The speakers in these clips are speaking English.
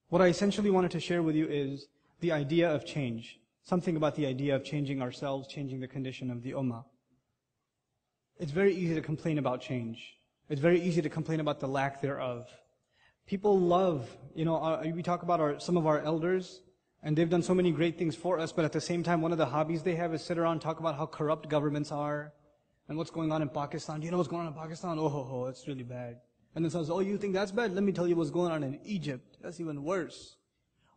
What I essentially wanted to share with you is the idea of change. Something about the idea of changing ourselves, changing the condition of the ummah. It's very easy to complain about change. It's very easy to complain about the lack thereof. People love, we talk about some of our elders, and they've done so many great things for us, but at the same time, one of the hobbies they have is sit around and talk about how corrupt governments are, and what's going on in Pakistan. Do you know what's going on in Pakistan? Oh, it's really bad. And then someone says, oh, you think that's bad? Let me tell you what's going on in Egypt. That's even worse.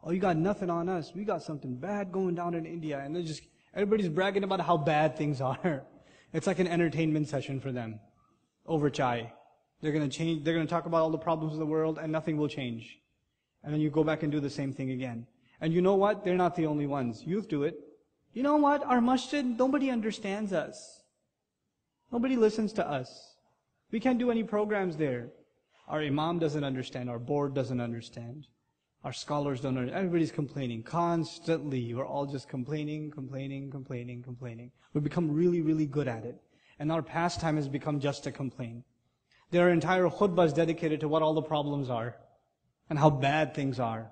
Oh, you got nothing on us. We got something bad going down in India. And everybody's bragging about how bad things are. It's like an entertainment session for them. Over chai. They're going to talk about all the problems of the world and nothing will change. And then you go back and do the same thing again. And you know what? They're not the only ones. Youth do it. You know what? Our masjid, nobody understands us. Nobody listens to us. We can't do any programs there. Our imam doesn't understand. Our board doesn't understand. Our scholars don't understand. Everybody's complaining. Constantly. We're all just complaining. We've become really, really good at it. And our pastime has become just to complain. There are entire khutbahs dedicated to what all the problems are. And how bad things are.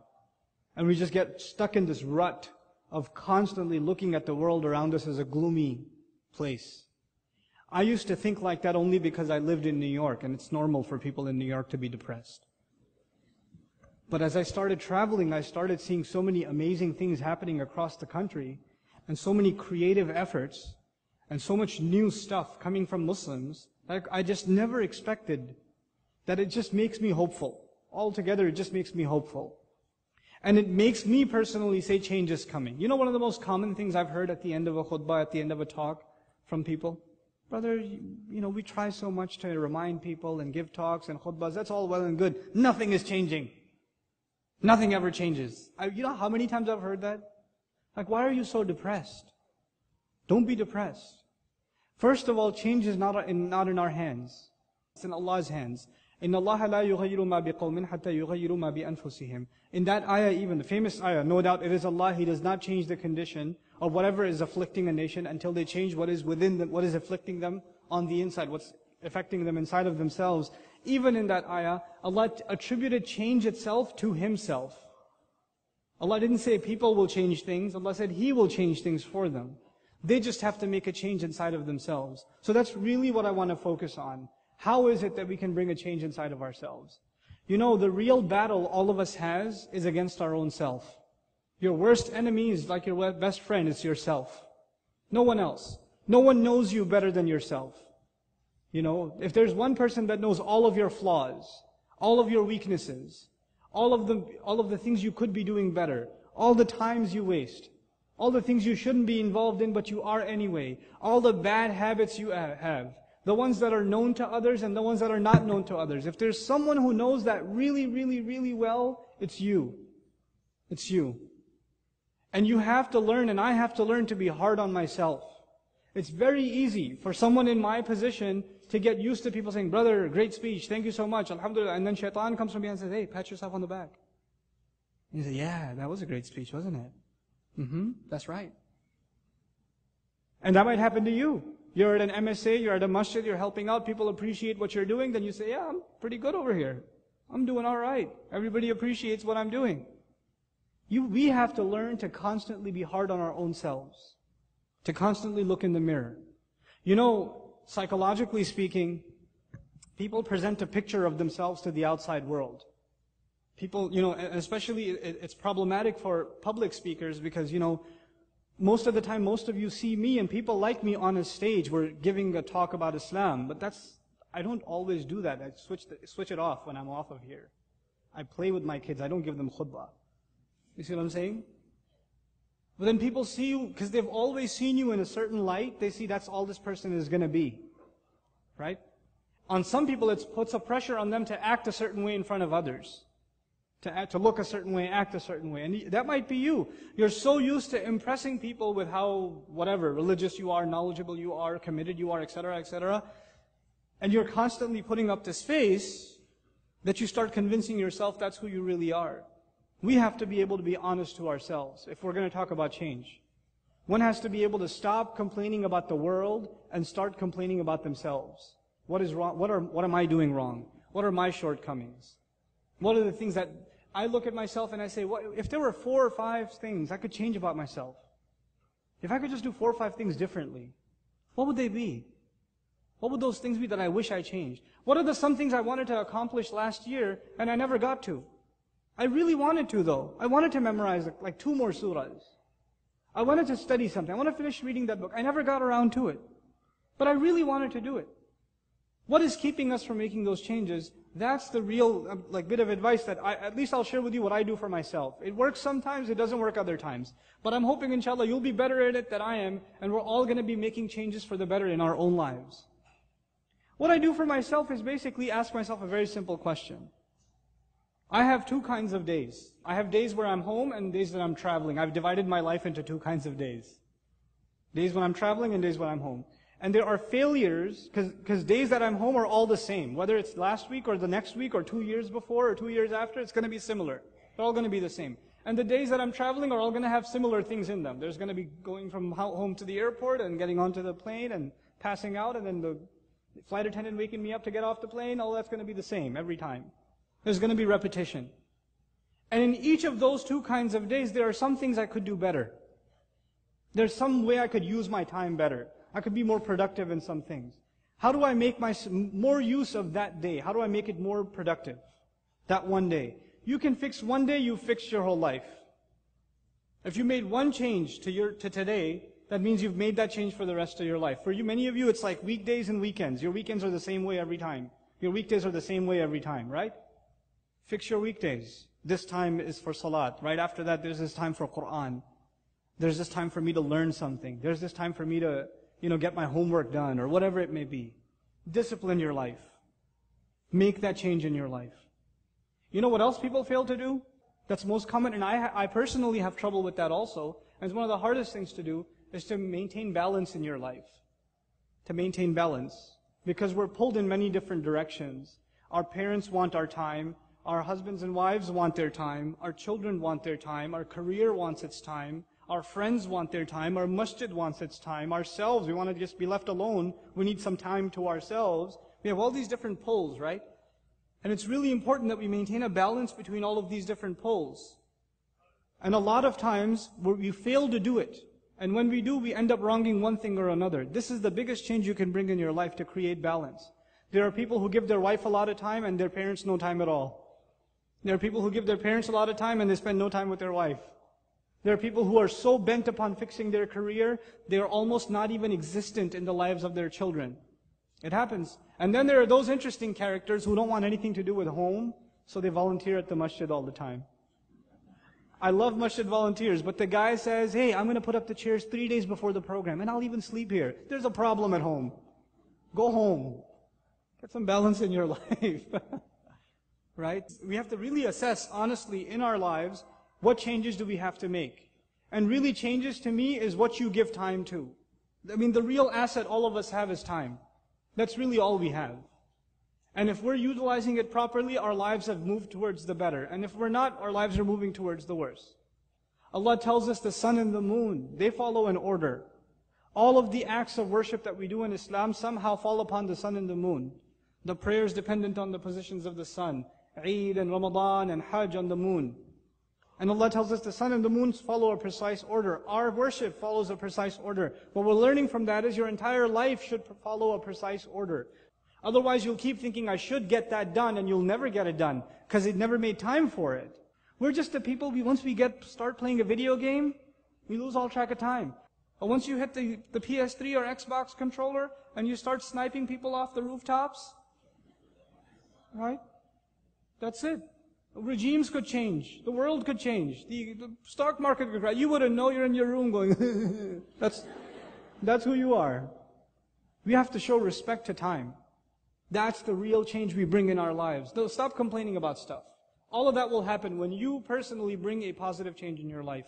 And we just get stuck in this rut of constantly looking at the world around us as a gloomy place. I used to think like that only because I lived in New York, and it's normal for people in New York to be depressed. But as I started traveling, I started seeing so many amazing things happening across the country, and so many creative efforts, and so much new stuff coming from Muslims, that I just never expected, that it just makes me hopeful. Altogether, it just makes me hopeful. And it makes me personally say change is coming. You know one of the most common things I've heard at the end of a khutbah, at the end of a talk from people? Brother, we try so much to remind people and give talks and khutbahs. That's all well and good. Nothing is changing. Nothing ever changes. You know how many times I've heard that? Like, why are you so depressed? Don't be depressed. First of all, change is not in our hands. It's in Allah's hands. إِنَّ اللَّهَ لَا يُغَيِّرُ مَا بِقَوْمٍ حَتَّى يُغَيِّرُوا مَا بِأَنفُسِهِمْ. In that ayah, even the famous ayah, no doubt it is Allah, He does not change the condition of whatever is afflicting a nation until they change what is within them, what is afflicting them on the inside, what's affecting them inside of themselves. Even in that ayah, Allah attributed change itself to Himself. Allah didn't say people will change things. Allah said He will change things for them. They just have to make a change inside of themselves. So that's really what I want to focus on. How is it that we can bring a change inside of ourselves? The real battle all of us has is against our own self. Your worst enemy is like your best friend, it's yourself. No one else. No one knows you better than yourself. If there's one person that knows all of your flaws, all of your weaknesses, all of the things you could be doing better, all the times you waste, all the things you shouldn't be involved in but you are anyway, all the bad habits you have, the ones that are known to others and the ones that are not known to others. If there's someone who knows that really, really, really well, it's you. It's you. And you have to learn, and I have to learn to be hard on myself. It's very easy for someone in my position to get used to people saying, brother, great speech, thank you so much, alhamdulillah. And then shaitan comes from behind and says, hey, pat yourself on the back. And you say, yeah, that was a great speech, wasn't it? That's right. And that might happen to you. You're at an MSA, you're at a masjid, you're helping out, people appreciate what you're doing, then you say, yeah, I'm pretty good over here. I'm doing all right. Everybody appreciates what I'm doing. We have to learn to constantly be hard on our own selves. To constantly look in the mirror. Psychologically speaking, people present a picture of themselves to the outside world. People, especially it's problematic for public speakers because, most of the time, most of you see me and people like me on a stage. We're giving a talk about Islam, but I don't always do that. I switch it off when I'm off of here. I play with my kids. I don't give them khutbah. You see what I'm saying? But then people see you, because they've always seen you in a certain light, they see that's all this person is going to be. Right? On some people, it puts a pressure on them to act a certain way in front of others. To look a certain way, act a certain way. And that might be you. You're so used to impressing people with how, religious you are, knowledgeable you are, committed you are, etc., etc. And you're constantly putting up this face that you start convincing yourself that's who you really are. We have to be able to be honest to ourselves if we're going to talk about change. One has to be able to stop complaining about the world and start complaining about themselves. What is wrong? What am I doing wrong? What are my shortcomings? What are the things that I look at myself and I say, what, if there were 4 or 5 things I could change about myself, if I could just do 4 or 5 things differently, what would they be? What would those things be that I wish I changed? What are some things I wanted to accomplish last year and I never got to? I really wanted to though. I wanted to memorize like 2 more surahs. I wanted to study something. I want to finish reading that book. I never got around to it. But I really wanted to do it. What is keeping us from making those changes? That's the real bit of advice that at least I'll share with you what I do for myself. It works sometimes, it doesn't work other times. But I'm hoping inshallah you'll be better at it than I am, and we're all going to be making changes for the better in our own lives. What I do for myself is basically ask myself a very simple question. I have 2 kinds of days. I have days where I'm home and days that I'm traveling. I've divided my life into 2 kinds of days. Days when I'm traveling and days when I'm home. And there are failures, because days that I'm home are all the same. Whether it's last week or the next week or 2 years before or 2 years after, it's going to be similar. They're all going to be the same. And the days that I'm traveling are all going to have similar things in them. There's going to be going from home to the airport and getting onto the plane and passing out, and then the flight attendant waking me up to get off the plane. All that's going to be the same every time. There's going to be repetition. And in each of those 2 kinds of days, there are some things I could do better. There's some way I could use my time better. I could be more productive in some things. How do I make more use of that day? How do I make it more productive? That one day. You can fix one day, you fixed your whole life. If you made one change to today, that means you've made that change for the rest of your life. For you, many of you, it's like weekdays and weekends. Your weekends are the same way every time. Your weekdays are the same way every time, right? Fix your weekdays. This time is for salat. Right after that, there's this time for Quran. There's this time for me to learn something. There's this time for me to, get my homework done or whatever it may be. Discipline your life. Make that change in your life. You know what else people fail to do? That's most common, and I personally have trouble with that also. And it's one of the hardest things to do, is to maintain balance in your life. To maintain balance. Because we're pulled in many different directions. Our parents want our time. Our husbands and wives want their time. Our children want their time. Our career wants its time. Our friends want their time. Our masjid wants its time. Ourselves, we want to just be left alone. We need some time to ourselves. We have all these different pulls, right? And it's really important that we maintain a balance between all of these different pulls. And a lot of times, we fail to do it. And when we do, we end up wronging one thing or another. This is the biggest change you can bring in your life to create balance. There are people who give their wife a lot of time and their parents no time at all. There are people who give their parents a lot of time and they spend no time with their wife. There are people who are so bent upon fixing their career, they are almost not even existent in the lives of their children. It happens. And then there are those interesting characters who don't want anything to do with home, so they volunteer at the masjid all the time. I love masjid volunteers, but the guy says, hey, I'm going to put up the chairs 3 days before the program, and I'll even sleep here. There's a problem at home. Go home. Get some balance in your life. Right? We have to really assess, honestly, in our lives, what changes do we have to make? And really changes to me is what you give time to. I mean, the real asset all of us have is time. That's really all we have. And if we're utilizing it properly, our lives have moved towards the better. And if we're not, our lives are moving towards the worse. Allah tells us the sun and the moon, they follow an order. All of the acts of worship that we do in Islam somehow fall upon the sun and the moon. The prayers dependent on the positions of the sun. Eid and Ramadan and Hajj on the moon. And Allah tells us the sun and the moon follow a precise order. Our worship follows a precise order. What we're learning from that is your entire life should follow a precise order. Otherwise you'll keep thinking, I should get that done, and you'll never get it done, because it never made time for it. We're just the people, once we start playing a video game, we lose all track of time. But once you hit the PS3 or Xbox controller, and you start sniping people off the rooftops, right? That's it. Regimes could change. The world could change. The stock market could crash. You wouldn't know, you're in your room going, that's who you are. We have to show respect to time. That's the real change we bring in our lives. Stop complaining about stuff. All of that will happen when you personally bring a positive change in your life.